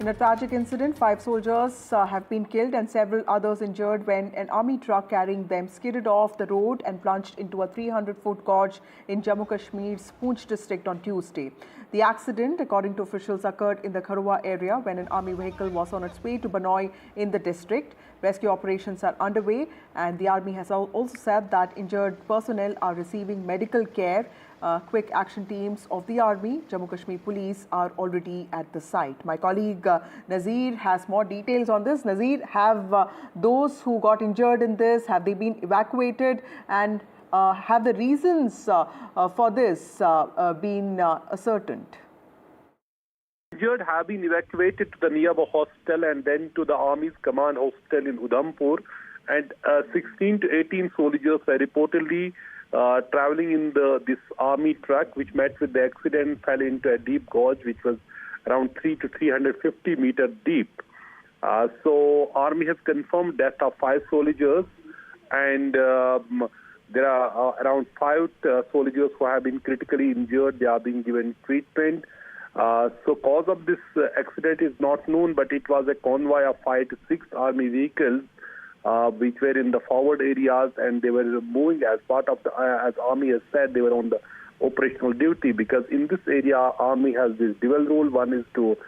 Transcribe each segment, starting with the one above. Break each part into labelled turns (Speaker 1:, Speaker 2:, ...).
Speaker 1: In a tragic incident, 5 soldiers have been killed and several others injured when an army truck carrying them skidded off the road and plunged into a 300-foot gorge in Jammu Kashmir's Poonch district on Tuesday. The accident, according to officials, occurred in the Gharoa area when an army vehicle was on its way to Banoi in the district. Rescue operations are underway, and the army has also said that injured personnel are receiving medical care. Quick action teams of the army, Jammu Kashmir police, are already at the site. My colleague Nazir has more details on this. Nazir, have those who got injured in this, have they been evacuated, and have the reasons for this been ascertained?
Speaker 2: Injured have been evacuated to the nearby hospital and then to the Army's command hospital in Udhampur, and 16 to 18 soldiers were reportedly traveling in this army truck, which met with the accident, fell into a deep gorge, which was around 3 to 350 meters deep. So, Army has confirmed death of 5 soldiers, and there are around 5 soldiers who have been critically injured. They are being given treatment. So, cause of this accident is not known, but it was a convoy of 5 to 6 Army vehicles which were in the forward areas, and they were moving as part of the, as Army has said, they were on the operational duty, because in this area, Army has this dual role. One is to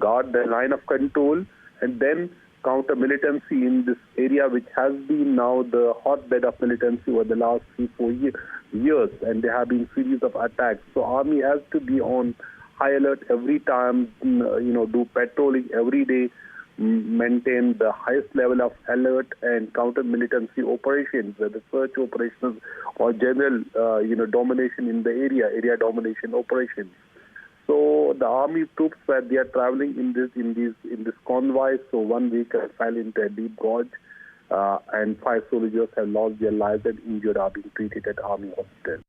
Speaker 2: guard the line of control and then counter militancy in this area, which has been now the hotbed of militancy over the last 3-4 years, and there have been series of attacks. So Army has to be on high alert every time, do patrolling every day, maintain the highest level of alert and counter militancy operations, whether search operations or general, domination in the area domination operations. So the army troops, where they are traveling in this convoy, so one vehicle fell into a deep gorge, and 5 soldiers have lost their lives and injured are being treated at army hospital.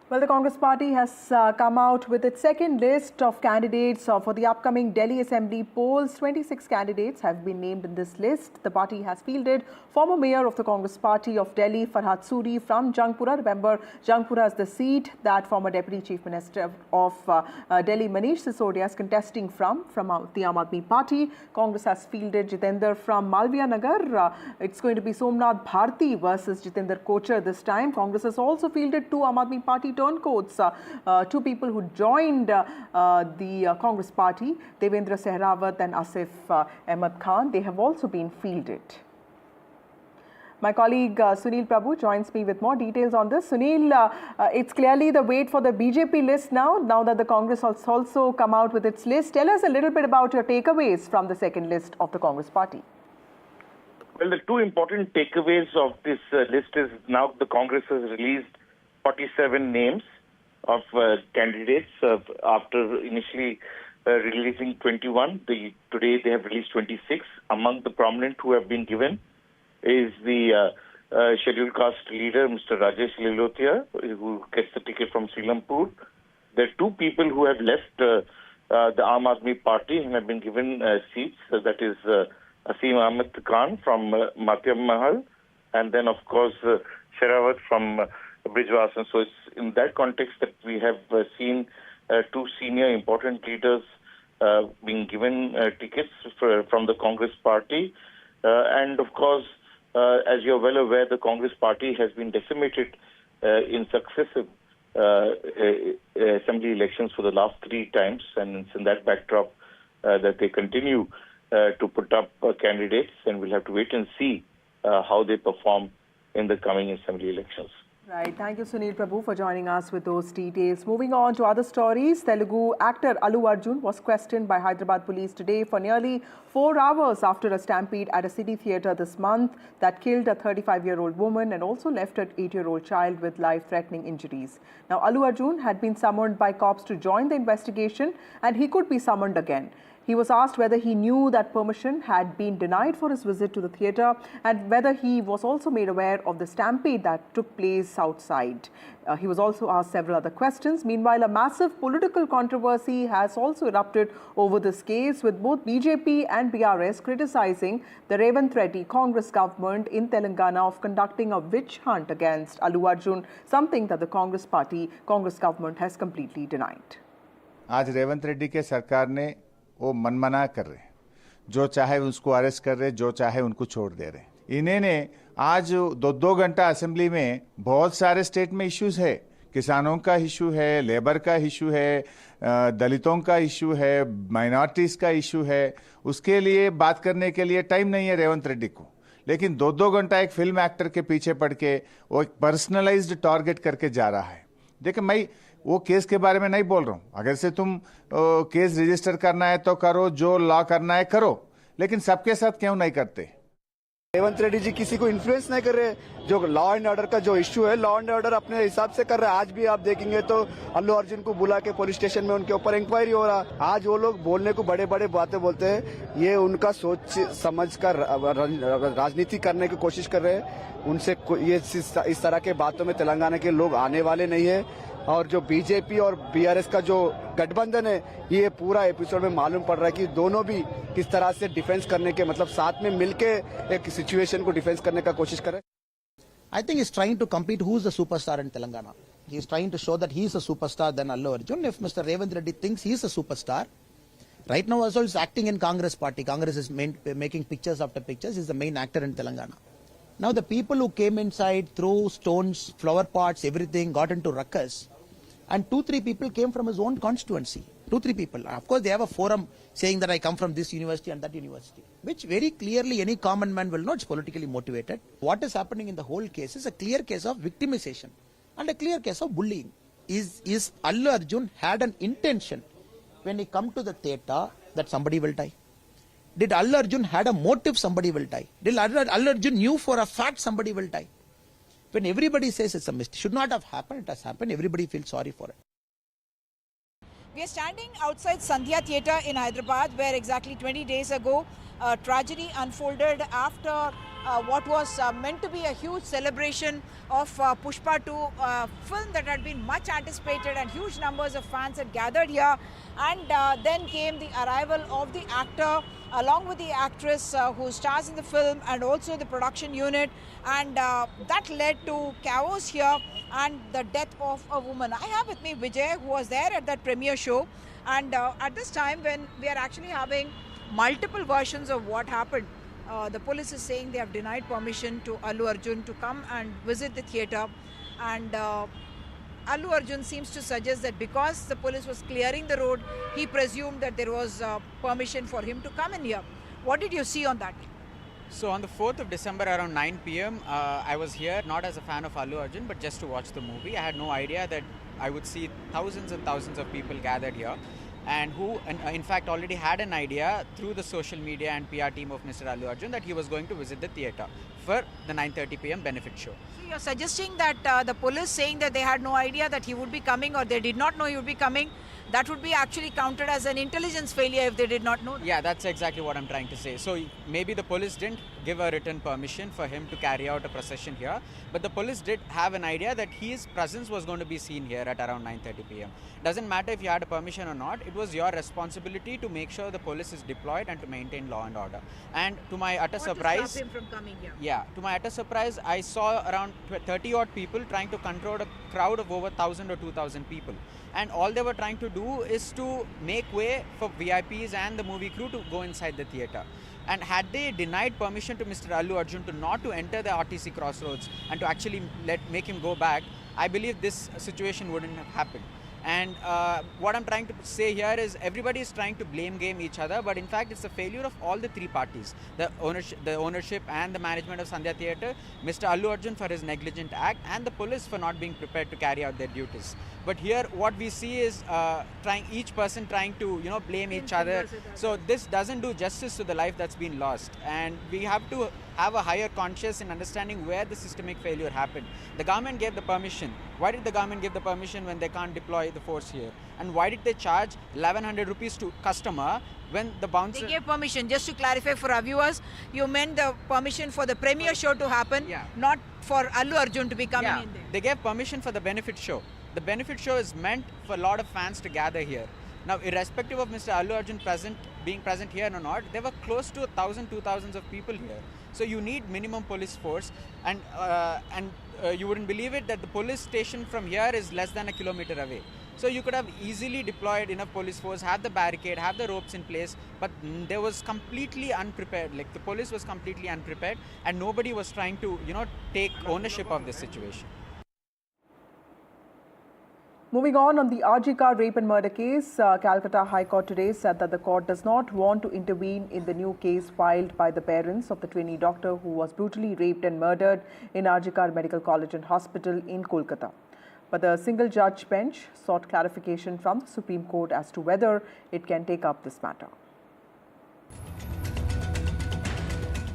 Speaker 1: Well, the Congress party has come out with its second list of candidates for the upcoming Delhi Assembly polls. 26 candidates have been named in this list. The party has fielded former mayor of the Congress party of Delhi, Farhad Suri, from Jangpura. Remember, Jangpura is the seat that former Deputy Chief Minister of Delhi, Manish Sisodia, is contesting from the Aam Aadmi Party. Congress has fielded Jitendra from Malviya Nagar. It's going to be Somnath Bharti versus Jitendra Kochar this time. Congress has also fielded 2 Aam Aadmi Party turncoats, 2 people who joined the Congress party, Devendra Sehrawat and Asif Ahmed Khan. They have also been fielded. My colleague Sunil Prabhu joins me with more details on this. Sunil, it's clearly the wait for the BJP list now that the Congress has also come out with its list. Tell us a little bit about your takeaways from the second list of the Congress party.
Speaker 3: Well, the 2 important takeaways of this list is now the Congress has released 47 names of candidates after initially releasing 21. Today they have released 26. Among the prominent who have been given is the scheduled caste leader, Mr. Rajesh Lilotia, who gets the ticket from Srilampur. There are 2 people who have left the Aam Aadmi Party and have been given seats. So that is Asim Ahmed Khan from Matyam Mahal, and then, of course, Sherawat from Brijwasan. So it's in that context that we have seen 2 senior important leaders being given tickets from the Congress party. And of course, as you're well aware, the Congress party has been decimated in successive assembly elections for the last 3 times, and it's in that backdrop that they continue to put up candidates, and we'll have to wait and see how they perform in the coming assembly elections.
Speaker 1: Right. Thank you, Sunil Prabhu, for joining us with those details. Moving on to other stories, Telugu actor Allu Arjun was questioned by Hyderabad police today for nearly 4 hours after a stampede at a city theatre this month that killed a 35-year-old woman and also left an 8-year-old child with life-threatening injuries. Now, Allu Arjun had been summoned by cops to join the investigation, and he could be summoned again. He was asked whether he knew that permission had been denied for his visit to the theatre and whether he was also made aware of the stampede that took place outside. He was also asked several other questions. Meanwhile, a massive political controversy has also erupted over this case, with both BJP and BRS criticizing the Revanth Reddy Congress government in Telangana of conducting a witch hunt against Allu Arjun, something that the Congress government has completely denied.
Speaker 4: आज रेवंत रेड्डी के सरकार ने वो मनमना कर रहे हैं, जो चाहे उसको अरेस्ट कर रहे, जो चाहे उनको छोड़ दे रहे। इन्हें ने आज 2-2 घंटा असेंबली में बहुत सारे स्टेट में इश्यूज है, किसानों का इशू है, लेबर का इशू है, दलितों का इशू है, माइनॉरिटीज का इशू है, उसके लिए बात करने के लिए टाइम नहीं है रेवंत रेड्डी को। लेकिन 2-2 घंटा एक फिल्म एक्टर के पीछे पड़ के वो एक पर्सनलाइज्ड टारगेट करके जा रहा है। देखिए, मैं वो केस के बारे में नहीं बोल रहा हूं, अगर से तुम केस रजिस्टर करना है तो करो, जो लॉ करना है करो, लेकिन सबके साथ क्यों नहीं करते?
Speaker 5: रेवंत रेड्डी जी किसी को इन्फ्लुएंस नहीं कर रहे। जो लॉ एंड ऑर्डर का जो इश्यू है, लॉ एंड ऑर्डर अपने हिसाब से कर रहे हैं। आज भी आप देखेंगे तो अल्लू अर्जुन को बुला के पुलिस स्टेशन में उनके ऊपर इंक्वायरी हो रहा। आज वो लोग बोलने को बड़े बड़े बातें बोलते हैं, ये उनका सोच समझ कर राजनीति करने की कोशिश कर रहे हैं। उनसे ये इस तरह के बातों में तेलंगाना के लोग आने वाले नहीं है। और जो बीजेपी और बीआरएस का जो गठबंधन है, ये पूरा एपिसोड में मालूम पड़ रहा है कि दोनों भी किस तरह से डिफेंस करने के, मतलब साथ में मिलके एक सिचुएशन को डिफेंस करने का कोशिश कर रहे हैं।
Speaker 6: I think he's trying to compete who's the superstar in Telangana. He's trying to show that he's a superstar than Allu Arjun. If Mr. Revanth Reddy thinks he's a superstar, right now also he's acting in Congress party. Congress is making pictures after pictures. He's the main actor in Telangana. Now the people who came inside, threw stones, flower pots, everything, got into ruckus. And 2-3 people came from his own constituency. 2-3 people. Of course, they have a forum saying that I come from this university and that university, which very clearly any common man will know it's politically motivated. What is happening in the whole case is a clear case of victimization and a clear case of bullying. Is Allu Arjun had an intention when he come to the theatre that somebody will die? Did Allu Arjun had a motive somebody will die? Did Allu Arjun knew for a fact somebody will die? When everybody says it's a mistake, should not have happened, it has happened, everybody feels sorry for it.
Speaker 7: We are standing outside Sandhya Theatre in Hyderabad, where exactly 20 days ago, a tragedy unfolded after what was meant to be a huge celebration of Pushpa 2, film that had been much anticipated, and huge numbers of fans had gathered here. And then came the arrival of the actor along with the actress who stars in the film, and also the production unit, and that led to chaos here and the death of a woman. I have with me Vijay, who was there at that premiere show, and at this time when we are actually having multiple versions of what happened. The police is saying they have denied permission to Allu Arjun to come and visit the theatre, and Allu Arjun seems to suggest that because the police was clearing the road, he presumed that there was permission for him to come in here. What did you see on that?
Speaker 8: So on the 4th of December around 9 p.m. I was here not as a fan of Allu Arjun but just to watch the movie. I had no idea that I would see thousands and thousands of people gathered here, and who in fact already had an idea through the social media and PR team of Mr. Allu Arjun that he was going to visit the theatre for the 9:30 p.m. benefit show.
Speaker 7: So you're suggesting that the police saying that they had no idea that he would be coming, or they did not know he would be coming, that would be actually counted as an intelligence failure if they did not know that.
Speaker 8: Yeah, that's exactly what I'm trying to say. So maybe the police didn't give a written permission for him to carry out a procession here, but the police did have an idea that his presence was going to be seen here at around 9:30 p.m. Doesn't matter if you had a permission or not, it was your responsibility to make sure the police is deployed and to maintain law and order. And to my utter surprise,
Speaker 7: to stop him from coming here.
Speaker 8: yeah, to my utter surprise, I saw around 30 odd people trying to control a crowd of over 1,000 or 2,000 people. And all they were trying to do is to make way for VIPs and the movie crew to go inside the theatre. And had they denied permission to Mr. Allu Arjun to not to enter the RTC crossroads and to actually make him go back, I believe this situation wouldn't have happened. And what I'm trying to say here is everybody is trying to blame game each other, but in fact it's a failure of all the three parties, the ownership and the management of Sandhya Theatre, Mr. Allu Arjun for his negligent act, and the police for not being prepared to carry out their duties. But here what we see is each person trying to blame each other. So this doesn't do justice to the life that's been lost, and we have to have a higher conscience in understanding where the systemic failure happened. The government gave the permission. Why did the government give the permission when they can't deploy the force here? And why did they charge 1,100 rupees to customer when the bouncer...
Speaker 7: They gave permission. Just to clarify for our viewers, you meant the permission for the premiere show to happen, not for Allu Arjun to be coming in there.
Speaker 8: They gave permission for the benefit show. The benefit show is meant for a lot of fans to gather here. Now, irrespective of Mr. Allu Arjun being present here or not, there were close to 1,000, 2,000 of people here. So you need minimum police force, and you wouldn't believe it that the police station from here is less than a kilometer away. So you could have easily deployed enough police force, have the barricade, have the ropes in place, but there was completely unprepared. Like the police was completely unprepared, and nobody was trying to, take ownership of this situation.
Speaker 1: Moving on the RG rape and murder case, Calcutta High Court today said that the court does not want to intervene in the new case filed by the parents of the trainee doctor who was brutally raped and murdered in RG Medical College and Hospital in Kolkata. But the single judge bench sought clarification from the Supreme Court as to whether it can take up this matter.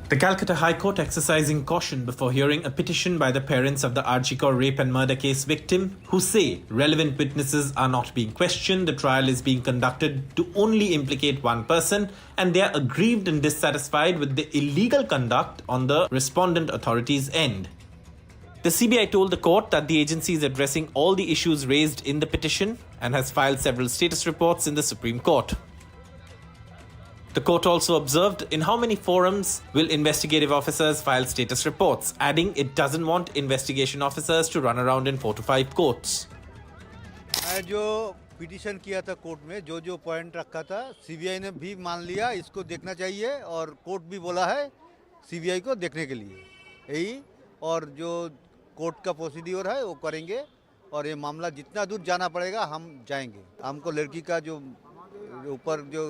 Speaker 9: The Calcutta High Court exercising caution before hearing a petition by the parents of the Arjun rape and murder case victim who say relevant witnesses are not being questioned, the trial is being conducted to only implicate one person, and they are aggrieved and dissatisfied with the illegal conduct on the respondent authorities' end. The CBI told the court that the agency is addressing all the issues raised in the petition and has filed several status reports in the Supreme Court. The court also observed in how many forums will investigative officers file status reports, adding it doesn't want investigation officers to run around in 4 to 5 courts.
Speaker 10: मैं जो petition किया था court में जो point रखा था CBI ने भी मान लिया, इसको देखना चाहिए और कोर्ट भी बोला है सीबीआई को देखने के लिए यही, और जो कोर्ट का प्रोसीड्यूर है वो करेंगे और ये मामला जितना दूर जाना पड़ेगा हम जाएंगे। हमको लड़की का जो ऊपर जो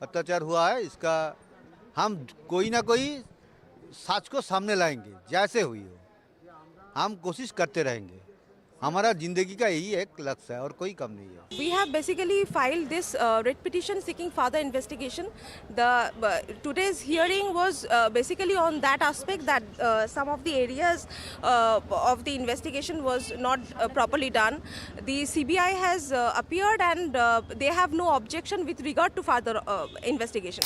Speaker 10: अत्याचार हुआ है इसका हम कोई ना कोई सच को सामने लाएंगे, जैसे हुई हो हम कोशिश करते रहेंगे। हमारा जिंदगी का यही एक लक्ष्य है और कोई कम नहीं है।
Speaker 11: We have basically filed this writ petition seeking further investigation. Today's hearing was basically on that aspect that some of the areas of the investigation was not properly done. The CBI has appeared and they have no objection with regard to further investigation.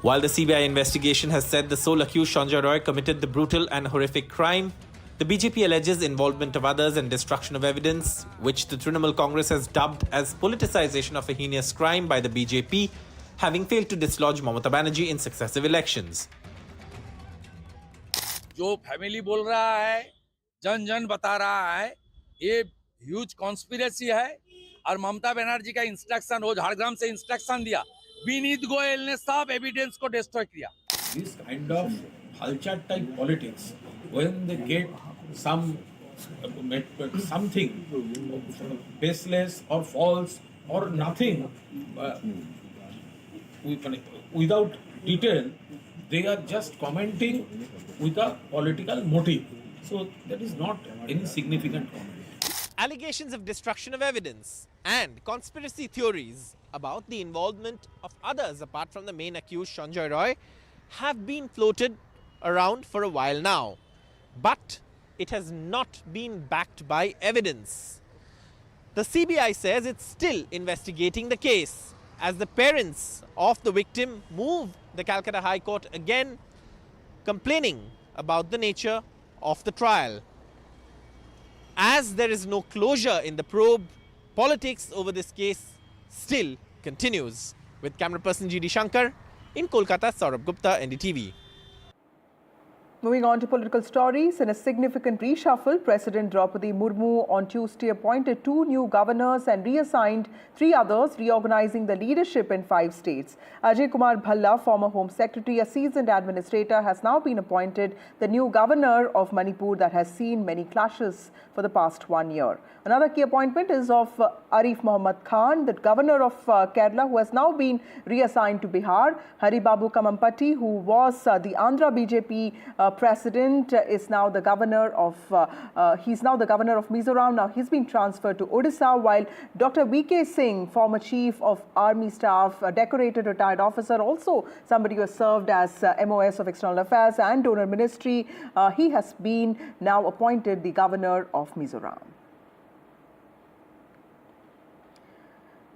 Speaker 9: While the CBI investigation has said the sole accused Sanjay Roy committed the brutal and horrific crime, the BJP alleges involvement of others and destruction of evidence, which the Trinamool Congress has dubbed as politicization of a heinous crime by the BJP, having failed to dislodge Mamata Banerjee in successive elections.
Speaker 12: जो family बोल रहा है, जन बता रहा है, ये huge conspiracy है और ममता बनर्जी का इंस्ट्रक्शन, वो झारग्राम से इंस्ट्रक्शन दिया, विनीत गोयल ने सब एविडेंस को डिस्ट्रॉय किया।
Speaker 13: This kind of culture type politics, when they get something baseless or false or nothing without detail, they are just commenting with a political motive. So that is not any significant comment.
Speaker 9: Allegations of destruction of evidence and conspiracy theories about the involvement of others apart from the main accused Sanjay Roy have been floated around for a while now, but it has not been backed by evidence. The CBI says it's still investigating the case as the parents of the victim move the Calcutta High Court again, complaining about the nature of the trial. As there is no closure in the probe, politics over this case still continues. With camera person GD Shankar, in Kolkata, Saurabh Gupta, NDTV.
Speaker 1: Moving on to political stories, in a significant reshuffle, President Draupadi Murmu on Tuesday appointed 2 new governors and reassigned 3 others, reorganizing the leadership in 5 states. Ajay Kumar Bhalla, former Home Secretary, a seasoned administrator, has now been appointed the new governor of Manipur that has seen many clashes for the past 1 year. Another key appointment is of Arif Mohammad Khan, the governor of Kerala, who has now been reassigned to Bihar. Hari Babu Kamampati, who was the Andhra BJP president, is now the governor of Mizoram. Now he's been transferred to Odisha, while Dr. VK Singh, former chief of army staff, a decorated retired officer, also somebody who has served as MOS of External Affairs and Donor Ministry, he has been now appointed the governor of Mizoram.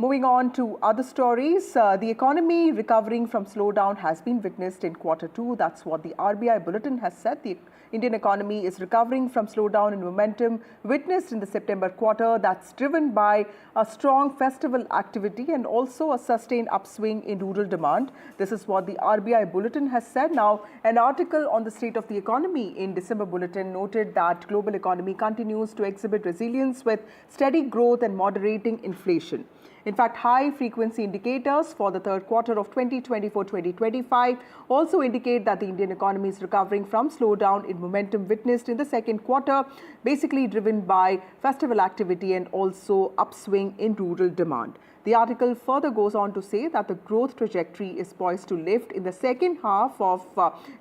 Speaker 1: Moving on to other stories, the economy recovering from slowdown has been witnessed in Q2. That's what the RBI bulletin has said. The Indian economy is recovering from slowdown in momentum witnessed in the September quarter. That's driven by a strong festival activity and also a sustained upswing in rural demand. This is what the RBI bulletin has said. Now, an article on the state of the economy in December bulletin noted that global economy continues to exhibit resilience with steady growth and moderating inflation. In fact, high-frequency indicators for the third quarter of 2024-2025 also indicate that the Indian economy is recovering from slowdown in momentum witnessed in the second quarter, basically driven by festival activity and also upswing in rural demand. The article further goes on to say that the growth trajectory is poised to lift in the second half of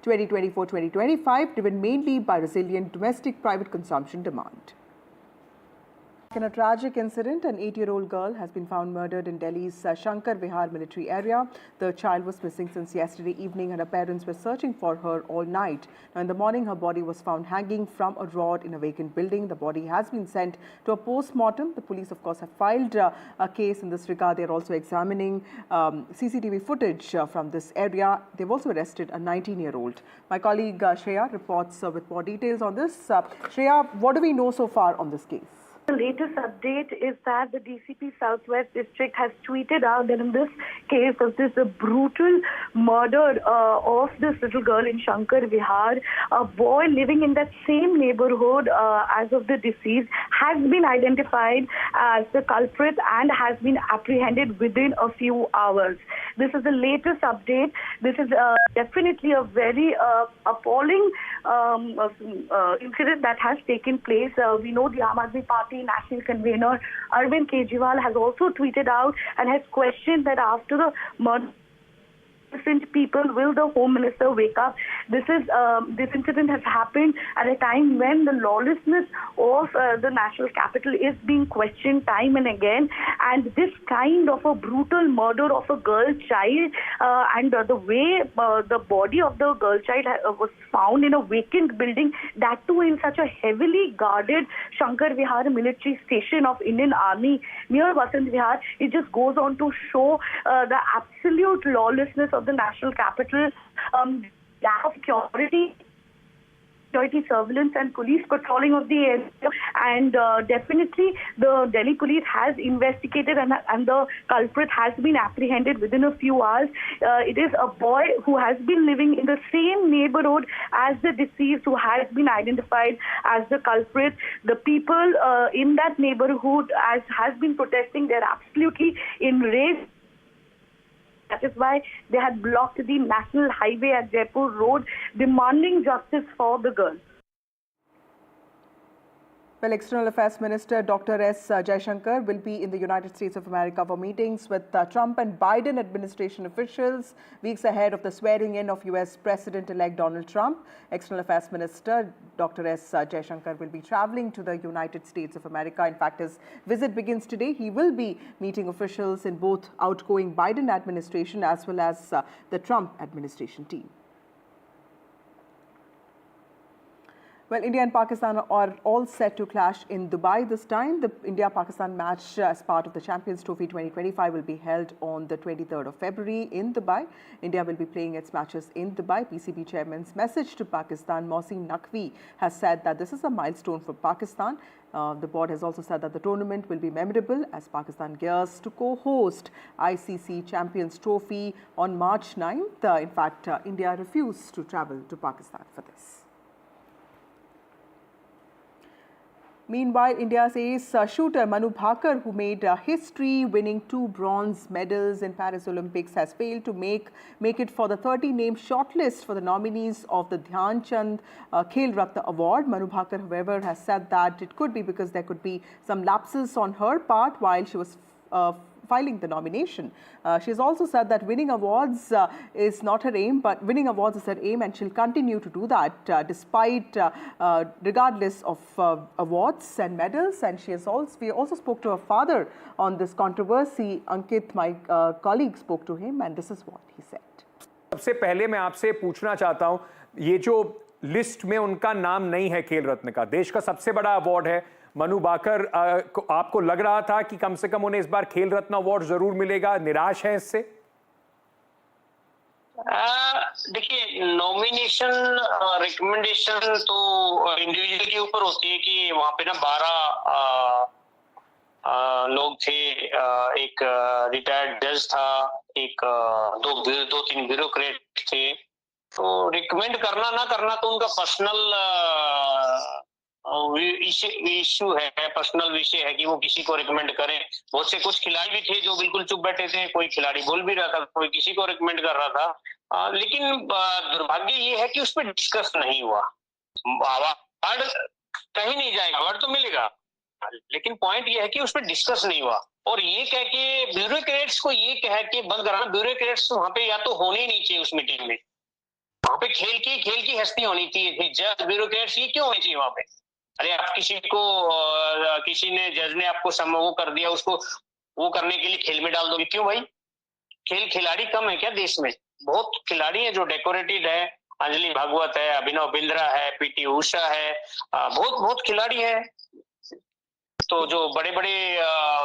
Speaker 1: 2024-2025, driven mainly by resilient domestic private consumption demand. In a tragic incident, an 8-year-old girl has been found murdered in Delhi's Shankar Vihar military area. The child was missing since yesterday evening and her parents were searching for her all night. Now, in the morning, her body was found hanging from a rod in a vacant building. The body has been sent to a post-mortem. The police, of course, have filed a case in this regard. They are also examining CCTV footage from this area. They've also arrested a 19-year-old. My colleague Shreya reports with more details on this. Shreya, what do we know so far on this case?
Speaker 14: The latest update is that the DCP Southwest District has tweeted out that in this case of this brutal murder of this little girl in Shankar Vihar, a boy living in that same neighborhood as of the deceased has been identified as the culprit and has been apprehended within a few hours. This is the latest update. This is definitely a very appalling incident that has taken place. We know the Aam Aadmi Party National Convener Arvind Kejriwal has also tweeted out and has questioned that after the murder, people, will the Home Minister wake up? This incident has happened at a time when the lawlessness of the national capital is being questioned time and again, and this kind of a brutal murder of a girl child and the way the body of the girl child was found in a vacant building, that too in such a heavily guarded Shankar Vihar military station of Indian Army near Vasant Vihar, it just goes on to show the absolute lawlessness of the national capital, lack of security surveillance and police patrolling of the area, and definitely the Delhi police has investigated and the culprit has been apprehended within a few hours. It is a boy who has been living in the same neighborhood as the deceased who has been identified as the culprit. The people in that neighborhood as has been protesting, they're absolutely enraged. That is why they had blocked the national highway at Jaipur Road, demanding justice for the girl.
Speaker 1: Well, External Affairs Minister Dr. S. Jaishankar will be in the United States of America for meetings with Trump and Biden administration officials weeks ahead of the swearing in of U.S. President-elect Donald Trump. External Affairs Minister Dr. S. Jaishankar will be traveling to the United States of America. In fact, his visit begins today. He will be meeting officials in both outgoing Biden administration as well as the Trump administration team. Well, India and Pakistan are all set to clash in Dubai this time. The India-Pakistan match as part of the Champions Trophy 2025 will be held on the 23rd of February in Dubai. India will be playing its matches in Dubai. PCB chairman's message to Pakistan, Mohsin Naqvi, has said that this is a milestone for Pakistan. The board has also said that the tournament will be memorable as Pakistan gears to co-host ICC Champions Trophy on March 9th. In fact, India refused to travel to Pakistan for this. Meanwhile, India's ace shooter Manu Bhaker, who made history winning 2 bronze medals in Paris Olympics, has failed to make it for the 30-name shortlist for the nominees of the Dhyan Chand Khel Ratna Award. Manu Bhaker, however, has said that it could be because there could be some lapses on her part while she was filing the nomination. She has also said that winning awards is not her aim, but winning awards is her aim, and she'll continue to do that despite, regardless of awards and medals. And we also spoke to her father on this controversy. Ankit, my colleague, spoke to him, and this is what he said.
Speaker 15: सबसे पहले मैं आपसे पूछना चाहता हूं, ये जो list में उनका नाम नहीं है खेल रत्न का, देश का सबसे बड़ा अवार्ड है, मनु भाकर आपको लग रहा था कि कम से कम उन्हें इस बार खेल रत्न अवार्ड जरूर मिलेगा, निराश है इससे?
Speaker 16: देखिए, नॉमिनेशन रिकमेंडेशन तो इंडिविजुअल के ऊपर होती है कि वहां पे ना 12 लोग थे, एक रिटायर्ड जज था, एक दो तीन ब्यूरोक्रेट थे। तो रिकमेंड करना ना करना तो उनका पर्सनल इश्यू है, पर्सनल विषय है कि वो किसी को रिकमेंड करें। बहुत से कुछ खिलाड़ी भी थे जो बिल्कुल चुप बैठे थे, कोई खिलाड़ी बोल भी रहा था, कोई किसी को रिकमेंड कर रहा था। लेकिन दुर्भाग्य ये है कि उस पर डिस्कस नहीं हुआ। अवार्ड कहीं नहीं जाएगा, अवार्ड तो मिलेगा, लेकिन पॉइंट ये है कि उस पर डिस्कस नहीं हुआ। और ये कह के ब्यूरोक्रेट्स को ये कह के बंद कराना, ब्यूरोक्रेट्स वहां पे या तो होने ही नहीं चाहिए उस मीटिंग में। वहां पे खेल की हस्ती होनी चाहिए। जज ब्यूरोक्रेट्स ये क्यों होनी चाहिए वहां पे? अरे आप किसी ने जज ने आपको वो कर दिया, उसको वो करने के लिए खेल में डाल दोगे क्यों भाई? खिलाड़ी कम है क्या देश में? बहुत खिलाड़ी है जो डेकोरेटेड है। अंजलि भागवत है, अभिनव बिंद्रा है, पीटी उषा है, बहुत खिलाड़ी है। तो जो बड़े बड़े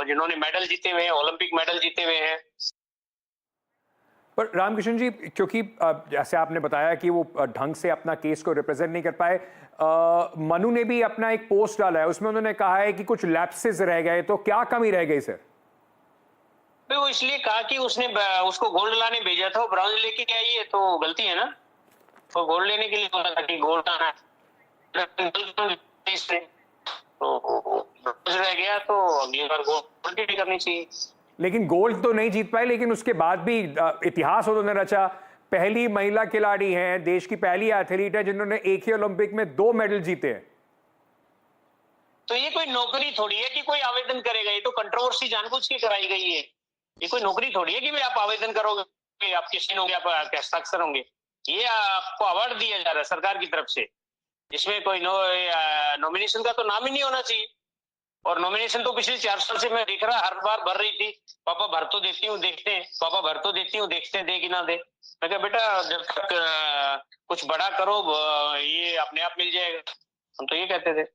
Speaker 16: जिन्होंने मेडल जीते हुए हैं, ओलंपिक मेडल जीते हुए हैं।
Speaker 15: पर रामकिशन जी, क्योंकि जैसे आपने बताया कि वो ढंग से अपना केस को रिप्रेजेंट नहीं कर पाए, मनु ने भी अपना एक पोस्ट डाला है, उसमें उन्होंने कहा है कि कुछ लैप्सेस रह गए। तो क्या कमी रह गई सर?
Speaker 16: वो इसलिए कहा कि उसको गोल्ड लाने भेजा था, ब्राउन लेके आई है, तो गलती है ना। तो गोल्ड लेने के लिए बोला था कि गोल्ड आना है, तो रह गया, तो अगली बार गोल्ड की करनी चाहिए।
Speaker 15: लेकिन गोल्ड तो नहीं जीत पाए, लेकिन उसके बाद भी इतिहास उन्होंने रचा। पहली महिला खिलाड़ी हैं, देश की पहली एथलीट है जिन्होंने एक ही ओलंपिक में 2 मेडल जीते हैं।
Speaker 16: तो ये कोई नौकरी थोड़ी है कि कोई आवेदन करेगा, ये तो कंट्रोवर्सी जानबूझ के कराई गई है। ये कोई नौकरी थोड़ी है कि आप आवेदन करोगे, आप किसी होंगे, आप हस्ताक्षर होंगे। ये आपको अवार्ड दिया जा रहा है सरकार की तरफ से, इसमें कोई नॉमिनेशन का तो नाम ही नहीं होना चाहिए। और नॉमिनेशन तो पिछले 4 साल से मैं देख रहा, हर बार भर रही थी। पापा भर तो देती हूँ, देखते हैं, पापा भर तो देती हूँ, देखते हैं दे कि ना दे। मैं कहा बेटा जब तक कुछ बड़ा करो, ये अपने आप मिल जाएगा। हम तो ये कहते थे।